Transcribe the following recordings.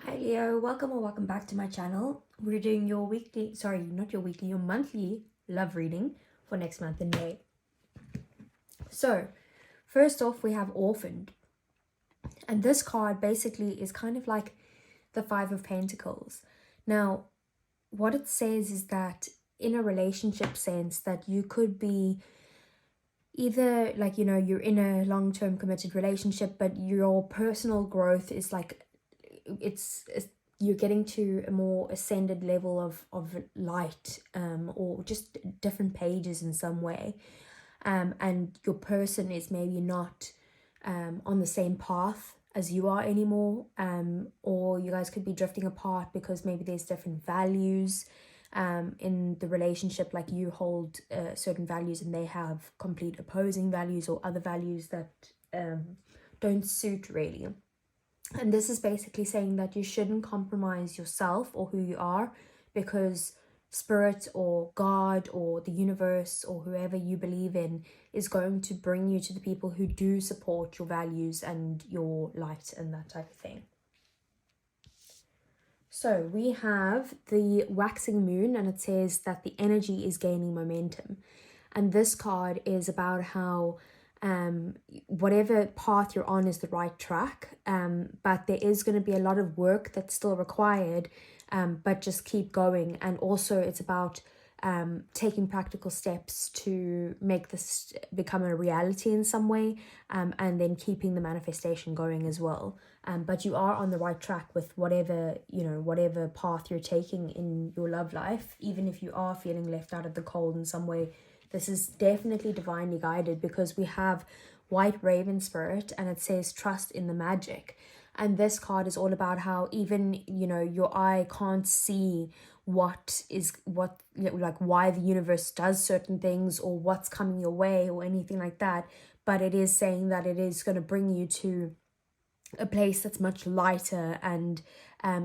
Hi Leo, welcome or welcome back to my channel. We're doing your weekly, sorry, not your weekly, your monthly love reading for next month in May. So, first off, we have Orphaned. And this card basically is kind of like the Five of Pentacles. Now, what it says is that in a relationship sense that you could be either like, you're in a long-term committed relationship, but your personal growth is like, it's you're getting to a more ascended level of light, or just different pages in some way, and your person is maybe not on the same path as you are anymore, or you guys could be drifting apart because maybe there's different values in the relationship, like you hold certain values and they have complete opposing values or other values that don't suit really. And this is basically saying that you shouldn't compromise yourself or who you are, because spirit or God or the universe or whoever you believe in is going to bring you to the people who do support your values and your light and that type of thing. So we have the waxing moon, and it says that the energy is gaining momentum. And this card is about how whatever path you're on is the right track, but there is going to be a lot of work that's still required, but just keep going. And also it's about taking practical steps to make this become a reality in some way, and then keeping the manifestation going as well. But you are on the right track with whatever path you're taking in your love life. Even if you are feeling left out of the cold in some way, this is definitely divinely guided, because we have White Raven Spirit and it says trust in the magic. And this card is all about how even, your eye can't see why the universe does certain things or what's coming your way or anything like that. But it is saying that it is going to bring you to a place that's much lighter, and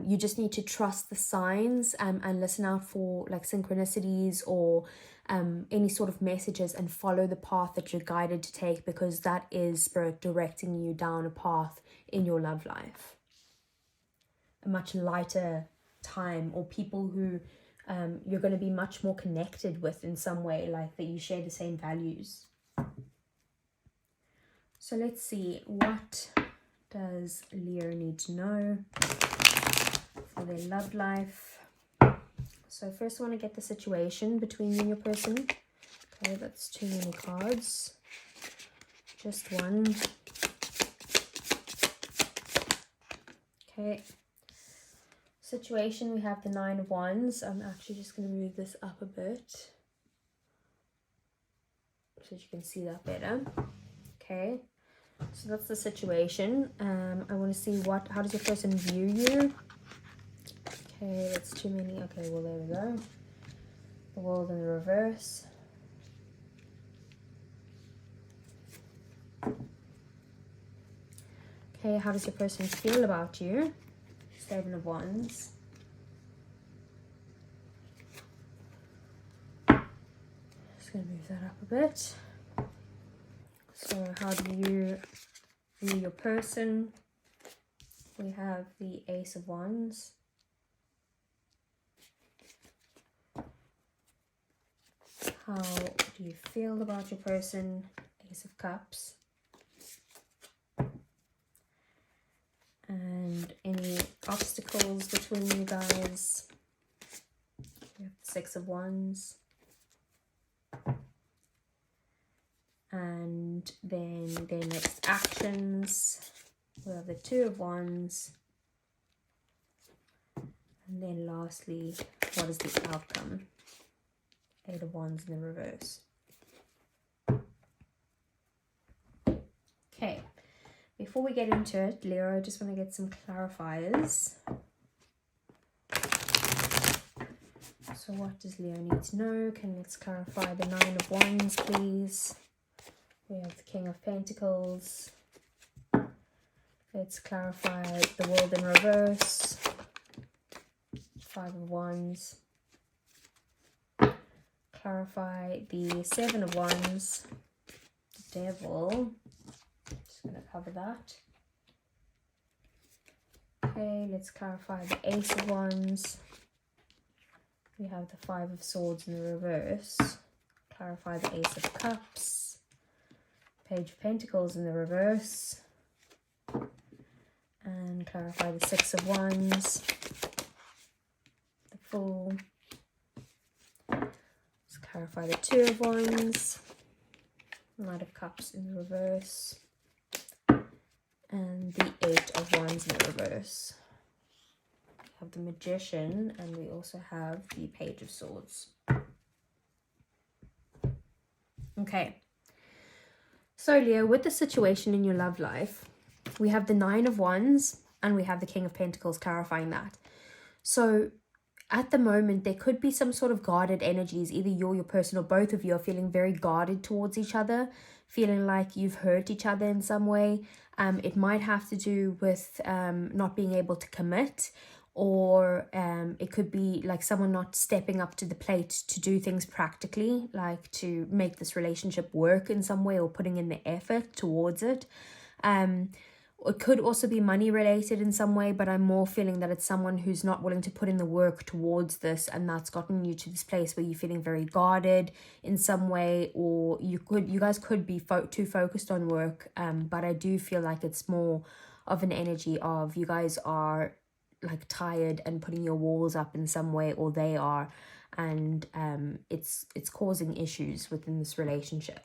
you just need to trust the signs, and listen out for like synchronicities or any sort of messages, and follow the path that you're guided to take, because that is spirit directing you down a path in your love life. A much lighter time, or people who you're going to be much more connected with in some way, like that you share the same values. So let's see, what does Leo need to know for their love life? So first I want to get the situation between you and your person. Okay, that's too many cards. Just one. Okay. Situation, we have the Nine of Wands. I'm actually just going to move this up a bit so that you can see that better. Okay. So that's the situation. I want to see how does your person view you? Okay, that's too many. Okay, well, there we go. The World in the reverse. Okay, how does your person feel about you? Seven of Wands. Just going to move that up a bit. So how do you view your person? We have the Ace of Wands. How do you feel about your person? Ace of Cups. And any obstacles between you guys? We have the Six of Wands. And then their next actions, we have the Two of Wands. And then lastly, what is the outcome? Eight of Wands in the reverse. Okay, before we get into it, Leo, I just want to get some clarifiers. So what does Leo need to know? Let's clarify the Nine of Wands, please. We have the King of Pentacles. Let's clarify the World in reverse. Five of Wands. Clarify the Seven of Wands. The Devil. Just going to cover that. Okay, let's clarify the Ace of Wands. We have the Five of Swords in the reverse. Clarify the Ace of Cups. Page of Pentacles in the reverse. And clarify the Six of Wands. The Fool. Let's clarify the Two of Wands. Knight of Cups in the reverse. And the Eight of Wands in the reverse. We have the Magician, and we also have the Page of Swords. Okay. So Leo, with the situation in your love life, we have the Nine of Wands and we have the King of Pentacles, clarifying that. So at the moment, there could be some sort of guarded energies. Either you or your person or both of you are feeling very guarded towards each other, feeling like you've hurt each other in some way. It might have to do with not being able to commit, or it could be like someone not stepping up to the plate to do things practically, like to make this relationship work in some way, or putting in the effort towards it. It could also be money related in some way, but I'm more feeling that it's someone who's not willing to put in the work towards this, and that's gotten you to this place where you're feeling very guarded in some way, or you guys could be too focused on work, but I do feel like it's more of an energy of you guys are like tired and putting your walls up in some way, or they are, and it's causing issues within this relationship.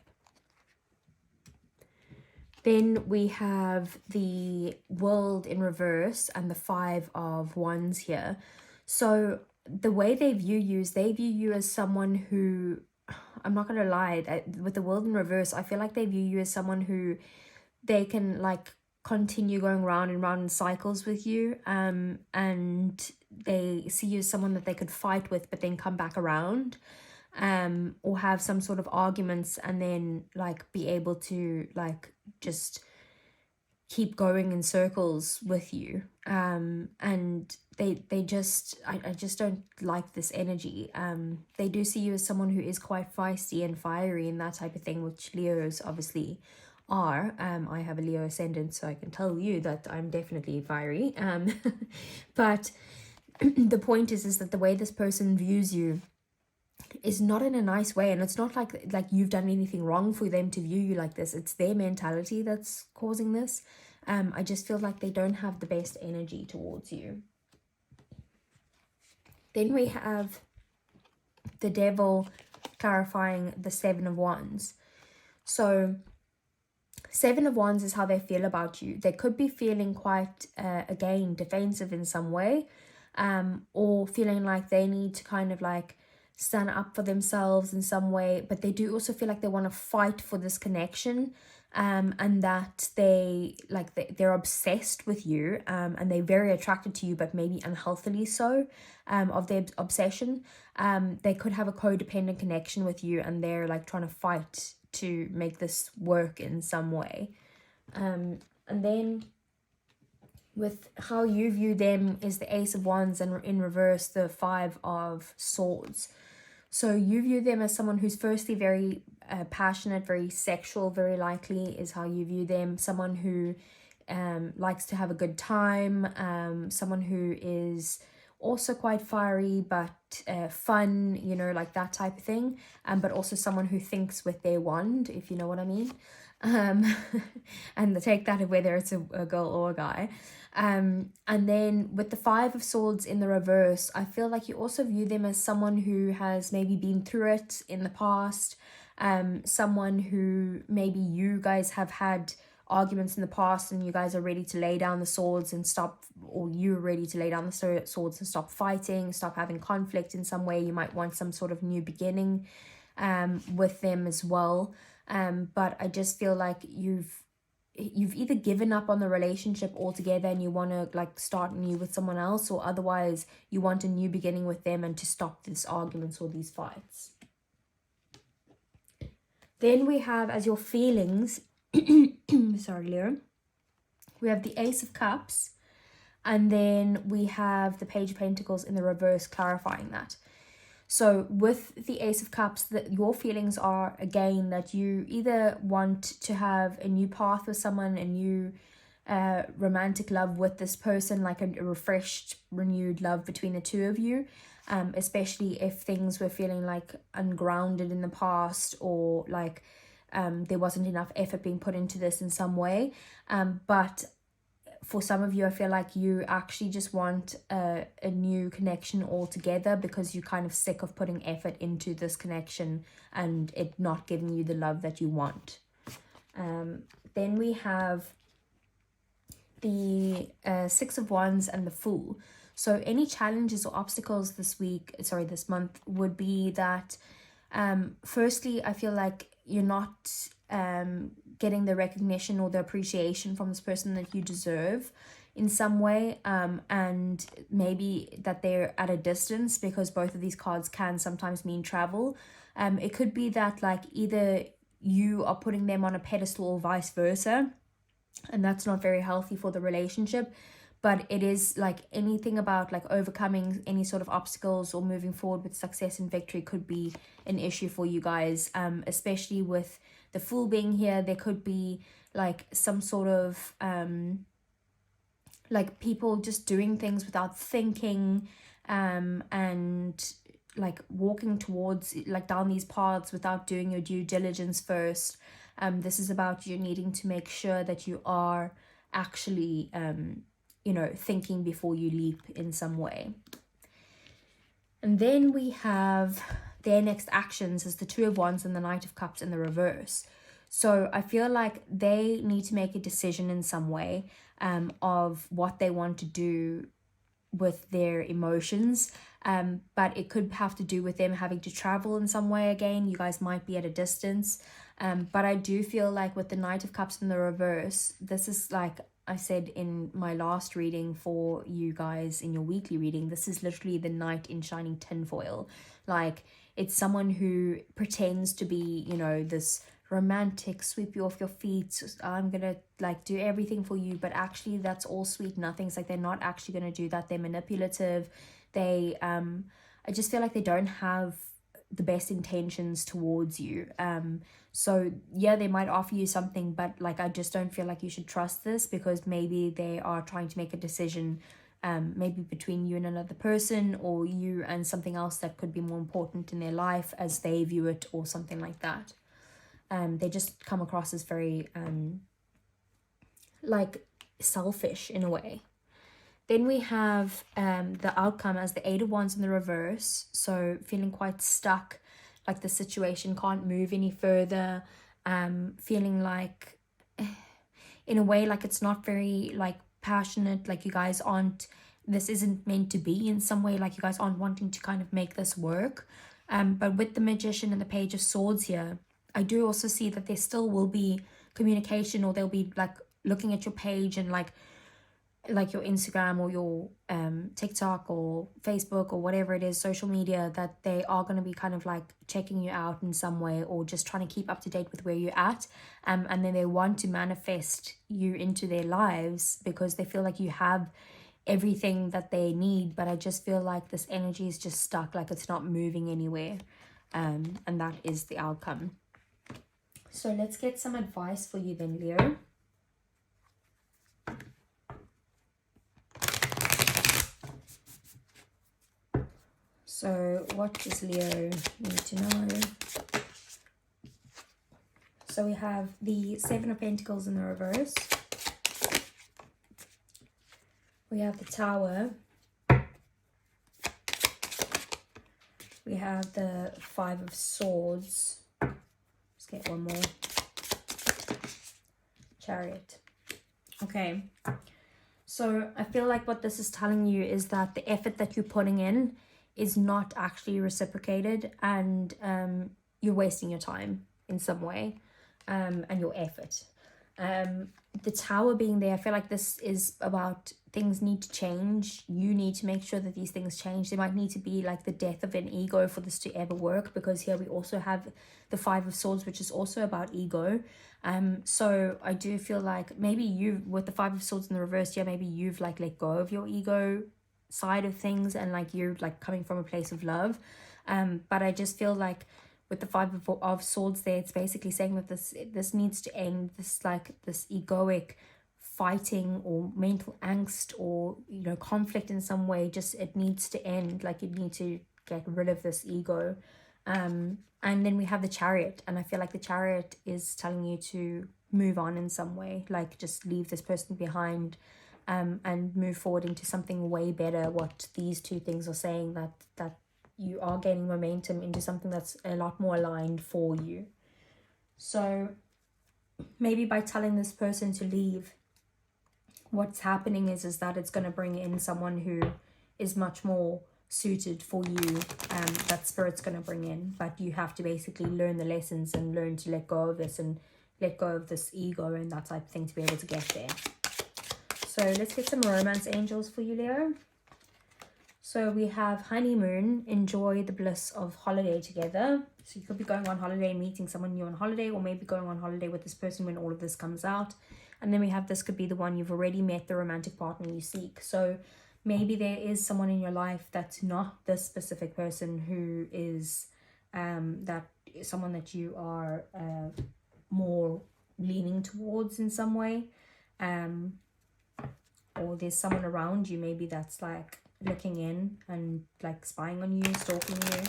Then we have the World in reverse and the Five of Wands here. So the way they view you is they view you as someone who, I'm not going to lie, with the World in reverse, I feel like they view you as someone who they can like continue going round and round in cycles with you, and they see you as someone that they could fight with but then come back around, or have some sort of arguments and then like be able to like just keep going in circles with you, and they just I just don't like this energy. They do see you as someone who is quite feisty and fiery and that type of thing, which Leos obviously are. I have a Leo ascendant, so I can tell you that I'm definitely fiery, but the point is that the way this person views you is not in a nice way, and it's not like you've done anything wrong for them to view you like this. It's their mentality that's causing this. I just feel like they don't have the best energy towards you. Then we have the Devil, clarifying the Seven of Wands. So Seven of Wands is how they feel about you. They could be feeling quite again defensive in some way, or feeling like they need to kind of like stand up for themselves in some way, but they do also feel like they want to fight for this connection, and that they're obsessed with you, and they're very attracted to you, but maybe unhealthily so, of their obsession. They could have a codependent connection with you, and they're like trying to fight to make this work in some way. And then with how you view them is the Ace of Wands, and in reverse the Five of Swords. So you view them as someone who's firstly very passionate, very sexual, very likely is how you view them. Someone who likes to have a good time, someone who is also quite fiery but fun, you know, like that type of thing, but also someone who thinks with their wand, if you know what I mean. And take that whether it's a girl or a guy. And then with the Five of Swords in the reverse, I feel like you also view them as someone who has maybe been through it in the past, someone who maybe you guys have had arguments in the past and you guys are ready to lay down the swords and stop, or you're ready to lay down the swords and stop fighting, stop having conflict in some way. You might want some sort of new beginning with them as well. But I just feel like you've either given up on the relationship altogether and you want to like start new with someone else, or otherwise you want a new beginning with them and to stop these arguments or these fights. Then we have, as your feelings, sorry Leo, we have the Ace of Cups, and then we have the Page of Pentacles in the reverse, clarifying that. So with the Ace of Cups, that your feelings are again that you either want to have a new path with someone, a new romantic love with this person, like a refreshed, renewed love between the two of you. Especially if things were feeling like ungrounded in the past, or like there wasn't enough effort being put into this in some way. But for some of you, I feel like you actually just want a new connection altogether, because you're kind of sick of putting effort into this connection and it not giving you the love that you want. Then we have the Six of Wands and the Fool. So any challenges or obstacles this month would be that, firstly, I feel like you're not getting the recognition or the appreciation from this person that you deserve in some way, and maybe that they're at a distance, because both of these cards can sometimes mean travel. It could be that like either you are putting them on a pedestal or vice versa, and that's not very healthy for the relationship. But it is like anything about like overcoming any sort of obstacles or moving forward with success and victory could be an issue for you guys, especially with the Fool being here. There could be like some sort of like people just doing things without thinking, and like walking towards like down these paths without doing your due diligence first. This is about you needing to make sure that you are actually thinking before you leap in some way. And then we have their next actions as the Two of Wands and the Knight of Cups in the reverse. So I feel like they need to make a decision in some way of what they want to do with their emotions, but it could have to do with them having to travel in some way. Again, you guys might be at a distance, but I do feel like with the Knight of Cups in the reverse, this is like I said in my last reading for you guys in your weekly reading, this is literally the knight in shining tinfoil. Like, it's someone who pretends to be, this romantic, sweep you off your feet, I'm gonna like do everything for you, but actually that's all sweet nothings. Like, they're not actually gonna do that. They're manipulative. They I just feel like they don't have the best intentions towards you. So yeah, they might offer you something, but like I just don't feel like you should trust this, because maybe they are trying to make a decision, maybe between you and another person, or you and something else that could be more important in their life as they view it, or something like that. They just come across as very like selfish in a way. Then we have the outcome as the Eight of Wands in the reverse. So feeling quite stuck, like the situation can't move any further. Feeling like, in a way, like it's not very like passionate. Like you guys aren't, this isn't meant to be in some way. Like you guys aren't wanting to kind of make this work. But with the Magician and the Page of Swords here, I do also see that there still will be communication, or they'll be like looking at your page and like your Instagram or your TikTok or Facebook or whatever it is, social media, that they are going to be kind of like checking you out in some way, or just trying to keep up to date with where you're at. And then they want to manifest you into their lives because they feel like you have everything that they need. But I just feel like this energy is just stuck, like it's not moving anywhere. And that is the outcome. So let's get some advice for you then, Leo. So what does Leo need to know? So we have the Seven of Pentacles in the reverse. We have the Tower. We have the Five of Swords. Let's get one more. Chariot. Okay. So I feel like what this is telling you is that the effort that you're putting in is not actually reciprocated, and you're wasting your time in some way, and your effort. The Tower being there, I feel like this is about things need to change. You need to make sure that these things change. There might need to be like the death of an ego for this to ever work, because here we also have the Five of Swords, which is also about ego. So I do feel like maybe you, with the Five of Swords in the reverse, yeah, maybe you've like let go of your ego side of things, and like you're like coming from a place of love. But I just feel like with the Five of Swords there, it's basically saying that this needs to end, this like this egoic fighting or mental angst or, you know, conflict in some way. Just, it needs to end. Like, you need to get rid of this ego. And then we have the Chariot, and I feel like the Chariot is telling you to move on in some way, like just leave this person behind, and move forward into something way better. What these two things are saying, that you are gaining momentum into something that's a lot more aligned for you. So maybe by telling this person to leave, what's happening is that it's going to bring in someone who is much more suited for you, that Spirit's going to bring in. But you have to basically learn the lessons and learn to let go of this, and let go of this ego and that type of thing, to be able to get there. So let's get some romance angels for you, Leo. So we have honeymoon, enjoy the bliss of holiday together. So you could be going on holiday, meeting someone new on holiday, or maybe going on holiday with this person when all of this comes out. And then we have, this could be the one you've already met, the romantic partner you seek. So maybe there is someone in your life that's not this specific person, who is that someone that you are more leaning towards in some way. Or there's someone around you maybe that's like looking in and like spying on you, stalking you.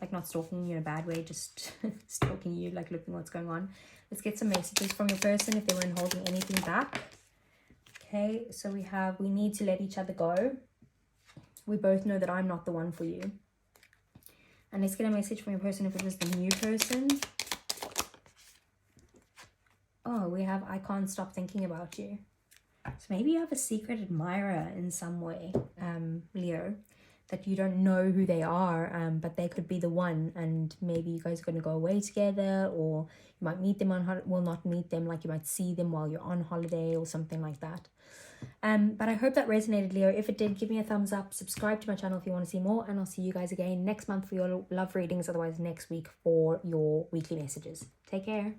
Like, not stalking you in a bad way, just stalking you, like looking what's going on. Let's get some messages from your person if they weren't holding anything back. Okay, so we have, we need to let each other go. We both know that I'm not the one for you. And let's get a message from your person if it was the new person. Oh, we have, I can't stop thinking about you. So maybe you have a secret admirer in some way, Leo, that you don't know who they are, but they could be the one, and maybe you guys are going to go away together, or you might meet them on holiday, well, not meet them, like you might see them while you're on holiday or something like that. But I hope that resonated, Leo. If it did, give me a thumbs up, subscribe to my channel if you want to see more, and I'll see you guys again next month for your love readings, otherwise next week for your weekly messages. Take care.